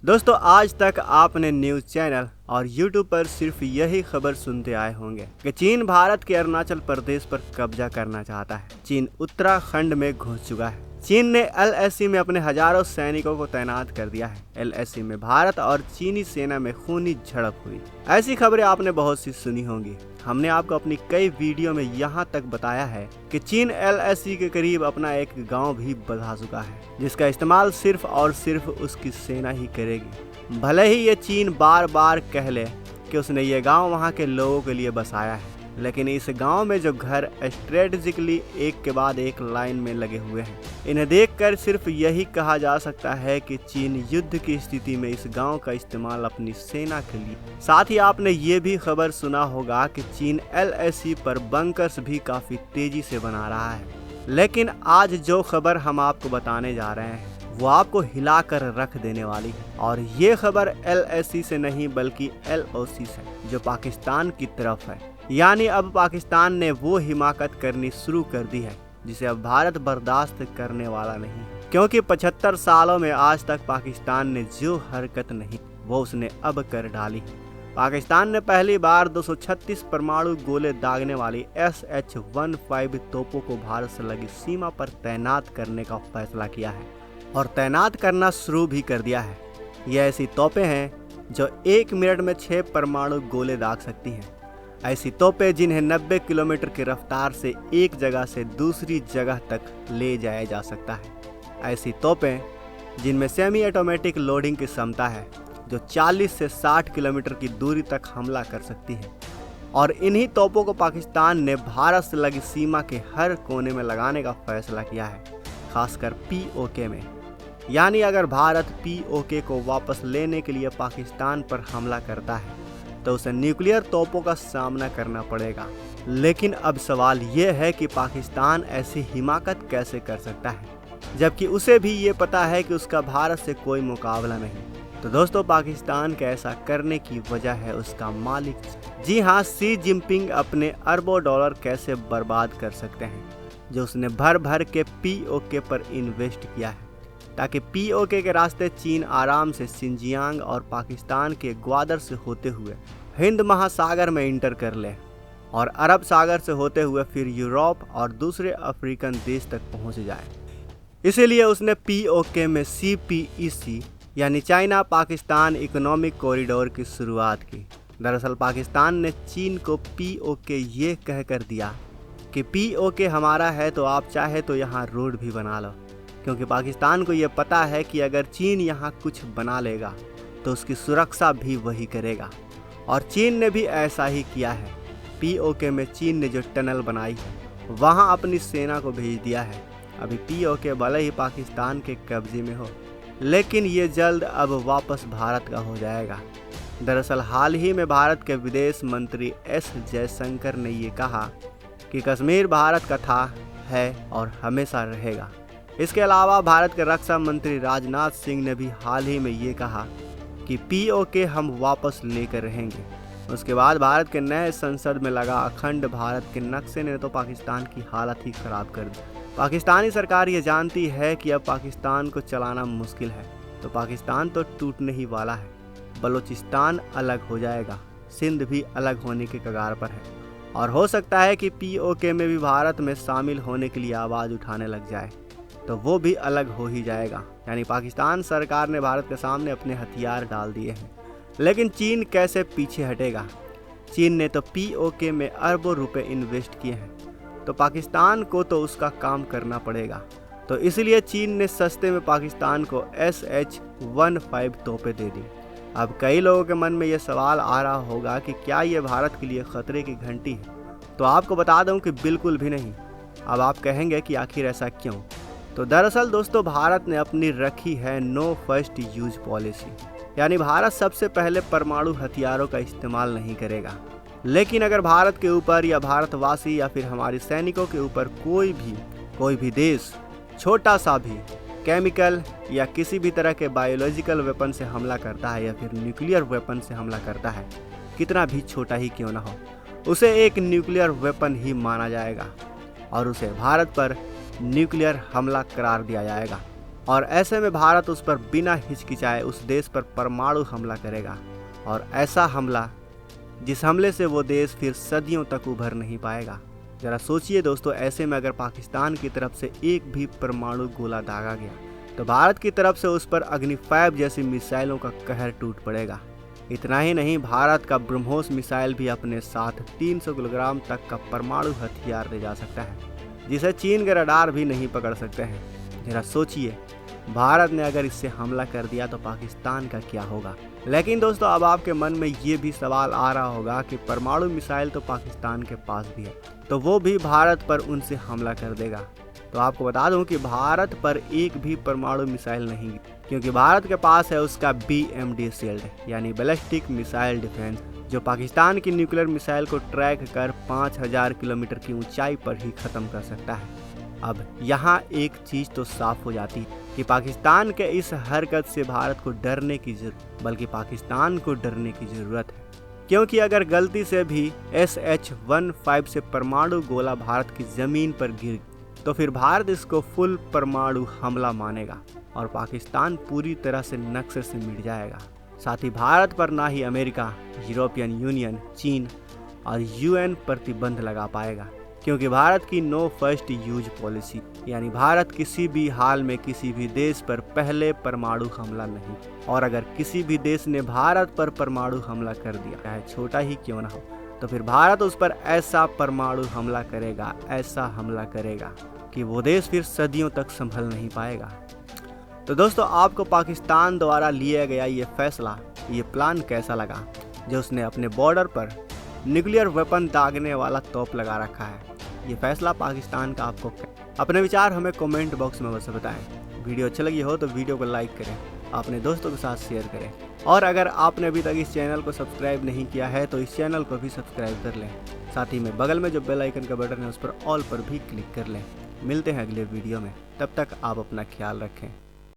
दोस्तों, आज तक आपने न्यूज़ चैनल और यूट्यूब पर सिर्फ यही खबर सुनते आए होंगे कि चीन भारत के अरुणाचल प्रदेश पर कब्जा करना चाहता है। चीन उत्तराखंड में घुस चुका है। चीन ने एलएसी में अपने हजारों सैनिकों को तैनात कर दिया है। एलएसी में भारत और चीनी सेना में खूनी झड़प हुई। ऐसी खबरें आपने बहुत सी सुनी होंगी। हमने आपको अपनी कई वीडियो में यहाँ तक बताया है कि चीन एलएसी के करीब अपना एक गांव भी बसा चुका है, जिसका इस्तेमाल सिर्फ और सिर्फ उसकी सेना ही करेगी। भले ही ये चीन बार बार कह ले कि उसने ये गांव वहाँ के लोगों के लिए बसाया है, लेकिन इस गांव में जो घर स्ट्रेटेजिकली एक के बाद एक लाइन में लगे हुए हैं, इन्हें देखकर सिर्फ यही कहा जा सकता है कि चीन युद्ध की स्थिति में इस गांव का इस्तेमाल अपनी सेना के लिए। साथ ही आपने ये भी खबर सुना होगा कि चीन एलएसी पर बंकर्स भी काफी तेजी से बना रहा है। लेकिन आज जो खबर हम आपको बताने जा रहे हैं वो आपको हिलाकर रख देने वाली है। और ये खबर एलएसी से नहीं बल्कि एलओसी से, जो पाकिस्तान की तरफ है। यानी अब पाकिस्तान ने वो हिमाकत करनी शुरू कर दी है जिसे अब भारत बर्दाश्त करने वाला नहीं है, क्योंकि 75 सालों में आज तक पाकिस्तान ने जो हरकत नहीं वो उसने अब कर डाली है। पाकिस्तान ने पहली बार 236 परमाणु गोले दागने वाली SH-15 तोपों को भारत से लगी सीमा पर तैनात करने का फैसला किया है और तैनात करना शुरू भी कर दिया है। ये ऐसी तोपें हैं जो 1 मिनट में 6 परमाणु गोले दाग सकती हैं। ऐसी तोपें जिन्हें 90 किलोमीटर की रफ्तार से एक जगह से दूसरी जगह तक ले जाया जा सकता है। ऐसी तोपें जिनमें सेमी ऑटोमेटिक लोडिंग की क्षमता है, जो 40 से 60 किलोमीटर की दूरी तक हमला कर सकती है। और इन्हीं तोपों को पाकिस्तान ने भारत से लगी सीमा के हर कोने में लगाने का फैसला किया है, खासकर पीओके में। यानी अगर भारत पीओके को वापस लेने के लिए पाकिस्तान पर हमला करता है तो उसे न्यूक्लियर तोपों का सामना करना पड़ेगा। लेकिन अब सवाल यह है कि पाकिस्तान ऐसी हिमाकत कैसे कर सकता है, जबकि उसे भी ये पता है कि उसका भारत से कोई मुकाबला नहीं। तो दोस्तों, पाकिस्तान के ऐसा करने की वजह है उसका मालिक। जी हाँ, शी जिनपिंग अपने अरबों डॉलर कैसे बर्बाद कर सकते हैं जो उसने भर भर के पीओके पर इन्वेस्ट किया है, ताकि पीओके के रास्ते चीन आराम से शिनजियांग और पाकिस्तान के ग्वादर से होते हुए हिंद महासागर में इंटर कर ले और अरब सागर से होते हुए फिर यूरोप और दूसरे अफ्रीकन देश तक पहुंच जाए। इसीलिए उसने पीओके में CPEC यानी चाइना पाकिस्तान इकोनॉमिक कॉरिडोर की शुरुआत की। दरअसल पाकिस्तान ने चीन को पीओके ये कह कर दिया कि पीओके हमारा है तो आप चाहे तो यहाँ रोड भी बना लो, क्योंकि पाकिस्तान को ये पता है कि अगर चीन यहाँ कुछ बना लेगा तो उसकी सुरक्षा भी वही करेगा। और चीन ने भी ऐसा ही किया है। पीओके में चीन ने जो टनल बनाई है वहाँ अपनी सेना को भेज दिया है। अभी पीओके भले ही पाकिस्तान के कब्जे में हो, लेकिन ये जल्द अब वापस भारत का हो जाएगा। दरअसल हाल ही में भारत के विदेश मंत्री S जयशंकर ने ये कहा कि कश्मीर भारत का था, है और हमेशा रहेगा। इसके अलावा भारत के रक्षा मंत्री राजनाथ सिंह ने भी हाल ही में ये कहा कि पीओके हम वापस लेकर रहेंगे। उसके बाद भारत के नए संसद में लगा अखंड भारत के नक्शे ने तो पाकिस्तान की हालत ही खराब कर दी। पाकिस्तानी सरकार ये जानती है कि अब पाकिस्तान को चलाना मुश्किल है, तो पाकिस्तान तो टूटने ही वाला है। बलूचिस्तान अलग हो जाएगा, सिंध भी अलग होने के कगार पर है और हो सकता है कि पीओके में भी भारत में शामिल होने के लिए आवाज़ उठाने लग जाए तो वो भी अलग हो ही जाएगा। यानी पाकिस्तान सरकार ने भारत के सामने अपने हथियार डाल दिए हैं। लेकिन चीन कैसे पीछे हटेगा? चीन ने तो पीओके में अरबों रुपए इन्वेस्ट किए हैं, तो पाकिस्तान को तो उसका काम करना पड़ेगा। तो इसलिए चीन ने सस्ते में पाकिस्तान को SH-15 तोपें दे दी। अब कई लोगों के मन में ये सवाल आ रहा होगा कि क्या ये भारत के लिए खतरे की घंटी है? तो आपको बता दूं कि बिल्कुल भी नहीं। अब आप कहेंगे कि आखिर ऐसा क्यों? तो दरअसल दोस्तों, भारत ने अपनी रखी है नो फर्स्ट यूज पॉलिसी, यानी भारत सबसे पहले परमाणु हथियारों का इस्तेमाल नहीं करेगा। लेकिन अगर भारत के ऊपर या भारतवासी या फिर हमारे सैनिकों के ऊपर कोई भी देश छोटा सा भी केमिकल या किसी भी तरह के बायोलॉजिकल वेपन से हमला करता है या फिर न्यूक्लियर वेपन से हमला करता है, कितना भी छोटा ही क्यों ना हो, उसे एक न्यूक्लियर वेपन ही माना जाएगा और उसे भारत पर न्यूक्लियर हमला करार दिया जाएगा। और ऐसे में भारत उस पर बिना हिचकिचाए उस देश पर परमाणु हमला करेगा, और ऐसा हमला जिस हमले से वो देश फिर सदियों तक उभर नहीं पाएगा। जरा सोचिए दोस्तों, ऐसे में अगर पाकिस्तान की तरफ से एक भी परमाणु गोला दागा गया तो भारत की तरफ से उस पर अग्नि 5 जैसी मिसाइलों का कहर टूट पड़ेगा। इतना ही नहीं, भारत का ब्रह्मोस मिसाइल भी अपने साथ 300 किलोग्राम तक का परमाणु हथियार ले जा सकता है, जिसे चीन के रडार भी नहीं पकड़ सकते हैं। जरा सोचिए, भारत ने अगर इससे हमला कर दिया तो पाकिस्तान का क्या होगा। लेकिन दोस्तों, अब आपके मन में ये भी सवाल आ रहा होगा कि परमाणु मिसाइल तो पाकिस्तान के पास भी है, तो वो भी भारत पर उनसे हमला कर देगा। तो आपको बता दूं कि भारत पर एक भी परमाणु मिसाइल नहीं, क्योंकि भारत के पास है उसका BMD शील्ड यानी बैलिस्टिक मिसाइल डिफेंस, जो पाकिस्तान की न्यूक्लियर मिसाइल को ट्रैक कर 5000 किलोमीटर की ऊंचाई पर ही खत्म कर सकता है। अब यहाँ एक चीज तो साफ हो जाती कि पाकिस्तान के इस हरकत से भारत को डरने की जरूरत, बल्कि पाकिस्तान को डरने की जरूरत है, क्योंकि अगर गलती से भी SH-15 से परमाणु गोला भारत की जमीन पर गिर तो फिर भारत इसको फुल परमाणु हमला मानेगा और पाकिस्तान पूरी तरह से नक्शे से मिट जाएगा। साथ ही भारत पर ना ही अमेरिका, यूरोपियन यूनियन, चीन और UN प्रतिबंध लगा पाएगा, क्योंकि भारत की नो फर्स्ट यूज पॉलिसी यानी भारत किसी भी हाल में किसी भी देश पर पहले परमाणु हमला नहीं, और अगर किसी भी देश ने भारत पर परमाणु हमला कर दिया, चाहे छोटा ही क्यों ना हो, तो फिर भारत उस पर ऐसा परमाणु हमला करेगा, ऐसा हमला करेगा कि वो देश फिर सदियों तक संभल नहीं पाएगा। तो दोस्तों, आपको पाकिस्तान द्वारा लिया गया ये फैसला, ये प्लान कैसा लगा, जो उसने अपने बॉर्डर पर न्यूक्लियर वेपन दागने वाला तोप लगा रखा है। ये फैसला पाकिस्तान का आपको अपने विचार हमें कमेंट बॉक्स में अवश्य बताएं। वीडियो अच्छी लगी हो तो वीडियो को लाइक करें, अपने दोस्तों के साथ शेयर करें, और अगर आपने अभी तक इस चैनल को सब्सक्राइब नहीं किया है तो इस चैनल को भी सब्सक्राइब कर लें। साथ ही में बगल में जो बेल आइकन का बटन है उस पर ऑल पर भी क्लिक कर लें। मिलते हैं अगले वीडियो में, तब तक आप अपना ख्याल रखें।